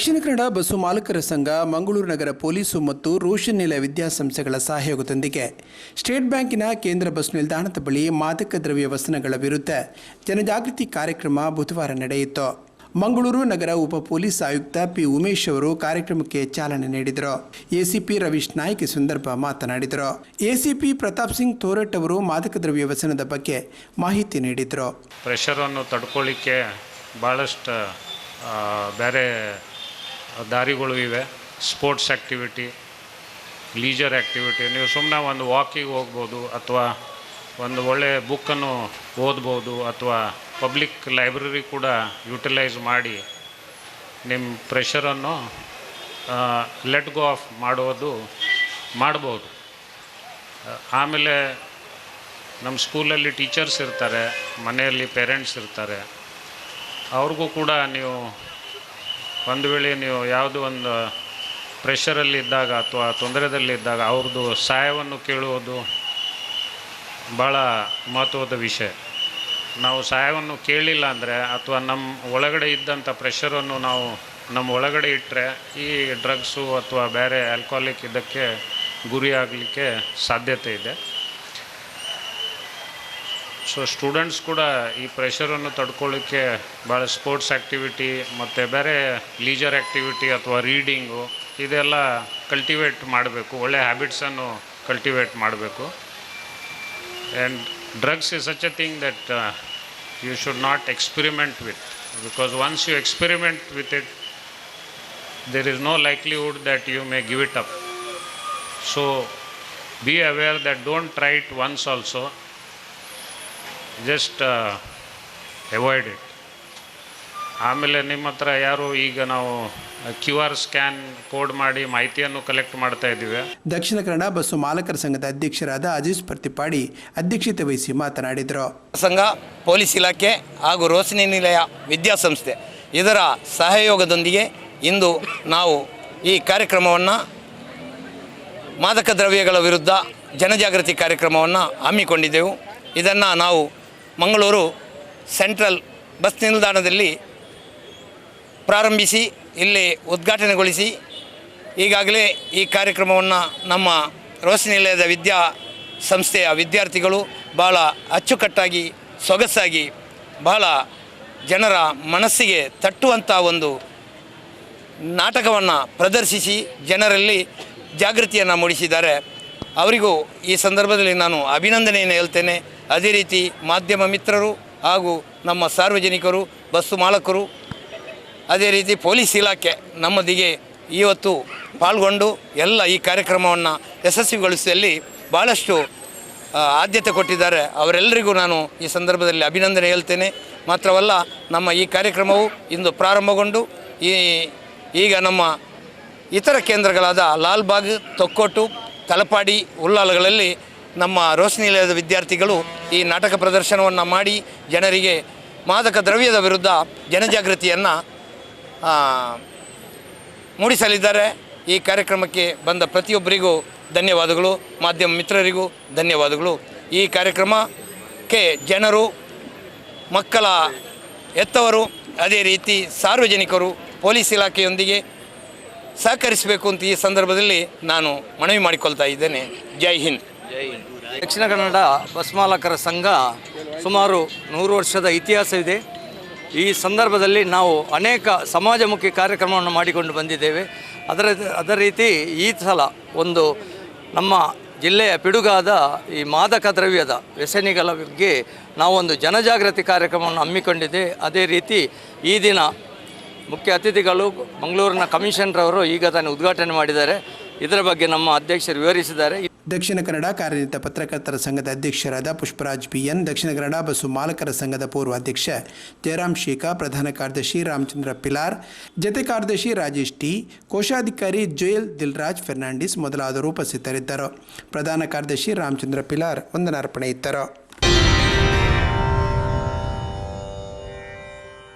Dakshina Kannada bus ಮಾಲಕರ ಸಂಘ, ಮಂಗಳೂರು ನಗರ police ಮತ್ತು ರೋಷನ್ ನಿಲಯ ವಿದ್ಯಾಸಂಸ್ಥೆಗಳ ಸಹಯೋಗದೊಂದಿಗೆ ಸ್ಟೇಟ್ ಬ್ಯಾಂಕಿನ ಕೇಂದ್ರ ಬಸ್ ನಿಲ್ದಾಣದ ಬಳಿ ಮಾದಕ ದ್ರವ್ಯ ವ್ಯಸನಗಳ ವಿರುದ್ಧ ಜನಜಾಗೃತಿ ಕಾರ್ಯಕ್ರಮ ಬುಧವಾರ ನಡೆಯಿತು. ಮಂಗಳೂರು ನಗರ ಉಪ ಪೊಲೀಸ್ ಆಯುಕ್ತ ಪಿ ಉಮೇಶ್ ಅವರು ಕಾರ್ಯಕ್ರಮಕ್ಕೆ ಚಾಲನೆ ನೀಡಿದರು. ಎಸಿಪಿ ರವೀಶ್ ನಾಯ್ಕ್ ಈ ಸಂದರ್ಭ ಮಾತನಾಡಿದರು. ಎಸಿಪಿ ಪ್ರತಾಪ್ ಸಿಂಗ್ ತೋರಟ್ ಅವರು ಮಾದಕ ದ್ರವ್ಯ ವ್ಯಸನದ ಬಗ್ಗೆ ಮಾಹಿತಿ ನೀಡಿದರು. ಪ್ರೆಷರನ್ನು ತಡ್ಕೊಳ್ಳಿಕ್ಕೆ ಭಾಳಷ್ಟು ಬೇರೆ ದಾರಿಗಳು ಇವೆ. Sports activity, leisure activity. ನೀವು ಸುಮ್ಮನೆ ಒಂದು ವಾಕಿಗೆ ಹೋಗ್ಬೋದು, ಅಥವಾ ಒಂದು ಒಳ್ಳೆಯ ಬುಕ್ಕನ್ನು ಓದ್ಬೋದು, ಅಥವಾ ಪಬ್ಲಿಕ್ ಲೈಬ್ರರಿ ಕೂಡ ಯುಟಿಲೈಸ್ ಮಾಡಿ ನಿಮ್ಮ ಪ್ರೆಷರನ್ನು ಲೆಟ್ ಗೋ ಆಫ್ ಮಾಡ್ಬೋದು. ಆಮೇಲೆ ನಮ್ಮ ಸ್ಕೂಲಲ್ಲಿ ಟೀಚರ್ಸ್ ಇರ್ತಾರೆ, ಮನೆಯಲ್ಲಿ ಪೇರೆಂಟ್ಸ್ ಇರ್ತಾರೆ. ಅವ್ರಿಗೂ ಕೂಡ ನೀವು ಒಂದು ವೇಳೆ ನೀವು ಯಾವುದೋ ಒಂದು ಪ್ರೆಷರಲ್ಲಿದ್ದಾಗ ಅಥವಾ ತೊಂದರೆದಲ್ಲಿದ್ದಾಗ ಅವ್ರದ್ದು ಸಹಾಯವನ್ನು ಕೇಳುವುದು ಭಾಳ ಮಹತ್ವದ ವಿಷಯ. ನಾವು ಸಹಾಯವನ್ನು ಕೇಳಿಲ್ಲ ಅಂದರೆ, ಅಥವಾ ನಮ್ಮ ಒಳಗಡೆ ಇದ್ದಂಥ ಪ್ರೆಷರನ್ನು ನಾವು ನಮ್ಮ ಒಳಗಡೆ ಇಟ್ಟರೆ ಈ ಡ್ರಗ್ಸು ಅಥವಾ ಬೇರೆ ಆಲ್ಕೋಹಾಲಿಕ್ ಇದಕ್ಕೆ ಗುರಿಯಾಗಲಿಕ್ಕೆ ಸಾಧ್ಯತೆ ಇದೆ. ಸೊ ಸ್ಟೂಡೆಂಟ್ಸ್ ಕೂಡ ಈ ಪ್ರೆಷರನ್ನು ತಡ್ಕೊಳ್ಳಿಕ್ಕೆ ಭಾಳ ಸ್ಪೋರ್ಟ್ಸ್ ಆ್ಯಕ್ಟಿವಿಟಿ ಮತ್ತು ಬೇರೆ ಲೀಜರ್ ಆ್ಯಕ್ಟಿವಿಟಿ ಅಥವಾ ರೀಡಿಂಗು ಇದೆಲ್ಲ ಕಲ್ಟಿವೇಟ್ ಮಾಡಬೇಕು. ಒಳ್ಳೆಯ ಹ್ಯಾಬಿಟ್ಸನ್ನು ಕಲ್ಟಿವೇಟ್ ಮಾಡಬೇಕು. And drugs is such a thing that you should not experiment with, because once you experiment with it, there is no likelihood that you may give it up. So be aware that don't try it once also, just avoid it. ಆಮೇಲೆ ನಿಮ್ಮ ಹತ್ರ ಯಾರು ಈಗ ನಾವು QR scan code ಮಾಡಿ ಮಾಹಿತಿಯನ್ನು collect ಮಾಡ್ತಾ ಇದ್ದೀವಿ. ದಕ್ಷಿಣ ಕನ್ನಡ ಬಸ್ಸು ಮಾಲಕರ ಸಂಘದ ಅಧ್ಯಕ್ಷರಾದ ಅಜೀಜ್ ಪ್ರತಿಪಾಡಿ ಅಧ್ಯಕ್ಷತೆ ವಹಿಸಿ ಮಾತನಾಡಿದರು. ಸಂಘ, ಪೊಲೀಸ್ ಇಲಾಖೆ ಹಾಗೂ ರೋಶನಿ ನಿಲಯ ವಿದ್ಯಾಸಂಸ್ಥೆ ಇದರ ಸಹಯೋಗದೊಂದಿಗೆ ಇಂದು ನಾವು ಈ ಕಾರ್ಯಕ್ರಮವನ್ನು, ಮಾದಕ ದ್ರವ್ಯಗಳ ವಿರುದ್ಧ ಜನಜಾಗೃತಿ ಕಾರ್ಯಕ್ರಮವನ್ನು ಹಮ್ಮಿಕೊಂಡಿದ್ದೆವು. ಇದನ್ನು ನಾವು ಮಂಗಳೂರು ಸೆಂಟ್ರಲ್ ಬಸ್ ನಿಲ್ದಾಣದಲ್ಲಿ ಪ್ರಾರಂಭಿಸಿ ಇಲ್ಲಿ ಉದ್ಘಾಟನೆಗೊಳಿಸಿ, ಈಗಾಗಲೇ ಈ ಕಾರ್ಯಕ್ರಮವನ್ನು ನಮ್ಮ ರೋಶನಿ ನಿಲಯದ ವಿದ್ಯಾಸಂಸ್ಥೆಯ ವಿದ್ಯಾರ್ಥಿಗಳು ಭಾಳ ಅಚ್ಚುಕಟ್ಟಾಗಿ, ಸೊಗಸಾಗಿ, ಬಹಳ ಜನರ ಮನಸ್ಸಿಗೆ ತಟ್ಟುವಂಥ ಒಂದು ನಾಟಕವನ್ನು ಪ್ರದರ್ಶಿಸಿ ಜನರಲ್ಲಿ ಜಾಗೃತಿಯನ್ನು ಮೂಡಿಸಿದ್ದಾರೆ. ಅವರಿಗೂ ಈ ಸಂದರ್ಭದಲ್ಲಿ ನಾನು ಅಭಿನಂದನೆಯನ್ನು ಹೇಳ್ತೇನೆ. ಅದೇ ರೀತಿ ಮಾಧ್ಯಮ ಮಿತ್ರರು ಹಾಗೂ ನಮ್ಮ ಸಾರ್ವಜನಿಕರು, ಬಸ್ಸು ಮಾಲಕರು, ಅದೇ ರೀತಿ ಪೊಲೀಸ್ ಇಲಾಖೆ ನಮ್ಮೊಂದಿಗೆ ಇವತ್ತು ಪಾಲ್ಗೊಂಡು ಎಲ್ಲ ಈ ಕಾರ್ಯಕ್ರಮವನ್ನು ಯಶಸ್ವಿಗೊಳಿಸುವಲ್ಲಿ ಭಾಳಷ್ಟು ಆದ್ಯತೆ ಕೊಟ್ಟಿದ್ದಾರೆ. ಅವರೆಲ್ಲರಿಗೂ ನಾನು ಈ ಸಂದರ್ಭದಲ್ಲಿ ಅಭಿನಂದನೆ ಹೇಳ್ತೇನೆ. ಮಾತ್ರವಲ್ಲ, ನಮ್ಮ ಈ ಕಾರ್ಯಕ್ರಮವು ಇಂದು ಪ್ರಾರಂಭಗೊಂಡು ಈಗ ನಮ್ಮ ಇತರ ಕೇಂದ್ರಗಳಾದ ಲಾಲ್ಬಾಗ್, ತೊಕ್ಕೋಟು, ತಲಪಾಡಿ, ಉಳ್ಳಾಲಗಳಲ್ಲಿ ನಮ್ಮ ರೋಶನಿ ನಿಲಯದ ವಿದ್ಯಾರ್ಥಿಗಳು ಈ ನಾಟಕ ಪ್ರದರ್ಶನವನ್ನು ಮಾಡಿ ಜನರಿಗೆ ಮಾದಕ ದ್ರವ್ಯದ ವಿರುದ್ಧ ಜನಜಾಗೃತಿಯನ್ನು ಮೂಡಿಸಲಿದ್ದಾರೆ. ಈ ಕಾರ್ಯಕ್ರಮಕ್ಕೆ ಬಂದ ಪ್ರತಿಯೊಬ್ಬರಿಗೂ ಧನ್ಯವಾದಗಳು, ಮಾಧ್ಯಮ ಮಿತ್ರರಿಗೂ ಧನ್ಯವಾದಗಳು. ಈ ಕಾರ್ಯಕ್ರಮಕ್ಕೆ ಜನರು, ಮಕ್ಕಳ ಹೆತ್ತವರು, ಅದೇ ರೀತಿ ಸಾರ್ವಜನಿಕರು ಪೊಲೀಸ್ ಇಲಾಖೆಯೊಂದಿಗೆ ಸಹಕರಿಸಬೇಕು ಅಂತ ಈ ಸಂದರ್ಭದಲ್ಲಿ ನಾನು ಮನವಿ ಮಾಡಿಕೊಳ್ತಾ ಇದ್ದೇನೆ. ಜೈ ಹಿಂದ್. ದಕ್ಷಿಣ ಕನ್ನಡ ಬಸ್ ಮಾಲಕರ ಸಂಘ ಸುಮಾರು 100 ವರ್ಷದ ಇತಿಹಾಸವಿದೆ. ಈ ಸಂದರ್ಭದಲ್ಲಿ ನಾವು ಅನೇಕ ಸಮಾಜಮುಖಿ ಕಾರ್ಯಕ್ರಮವನ್ನು ಮಾಡಿಕೊಂಡು ಬಂದಿದ್ದೇವೆ. ಅದರ ರೀತಿ ಈ ಸಲ ಒಂದು ನಮ್ಮ ಜಿಲ್ಲೆಯ ಪಿಡುಗಾದ ಈ ಮಾದಕ ದ್ರವ್ಯದ ವ್ಯಸನಿಗಳ ಬಗ್ಗೆ ನಾವೊಂದು ಜನಜಾಗೃತಿ ಕಾರ್ಯಕ್ರಮವನ್ನು ಹಮ್ಮಿಕೊಂಡಿದ್ದೆ. ಅದೇ ರೀತಿ ಈ ದಿನ ಮುಖ್ಯ ಅತಿಥಿಗಳು ಮಂಗಳೂರಿನ ಕಮಿಷನರ್ ಅವರು ಈಗ ತಾನೇ ಉದ್ಘಾಟನೆ ಮಾಡಿದ್ದಾರೆ. ಇದರ ಬಗ್ಗೆ ನಮ್ಮ ಅಧ್ಯಕ್ಷರು ವಿವರಿಸಿದ್ದಾರೆ. ದಕ್ಷಿಣ ಕನ್ನಡ ಕಾರ್ಯನಿರತ ಪತ್ರಕರ್ತರ ಸಂಘದ ಅಧ್ಯಕ್ಷರಾದ ಪುಷ್ಪರಾಜ್ PN, ದಕ್ಷಿಣ ಕನ್ನಡ ಬಸ್ಸು ಮಾಲಕರ ಸಂಘದ ಪೂರ್ವ ಅಧ್ಯಕ್ಷ ಜಯರಾಮ್ ಶೇಖಾ, ಪ್ರಧಾನ ಕಾರ್ಯದರ್ಶಿ ರಾಮಚಂದ್ರ ಪಿಲಾರ್, ಜತೆ ಕಾರ್ಯದರ್ಶಿ ರಾಜೇಶ್ T, ಕೋಶಾಧಿಕಾರಿ ಜೋಯಲ್ ದಿಲ್ರಾಜ್ ಫೆರ್ನಾಂಡಿಸ್ ಮೊದಲಾದವರು ಉಪಸ್ಥಿತರಿದ್ದರು. ಪ್ರಧಾನ ಕಾರ್ಯದರ್ಶಿ ರಾಮಚಂದ್ರ ಪಿಲಾರ್ ವಂದನಾರ್ಪಣೆ ಇತ್ತರು.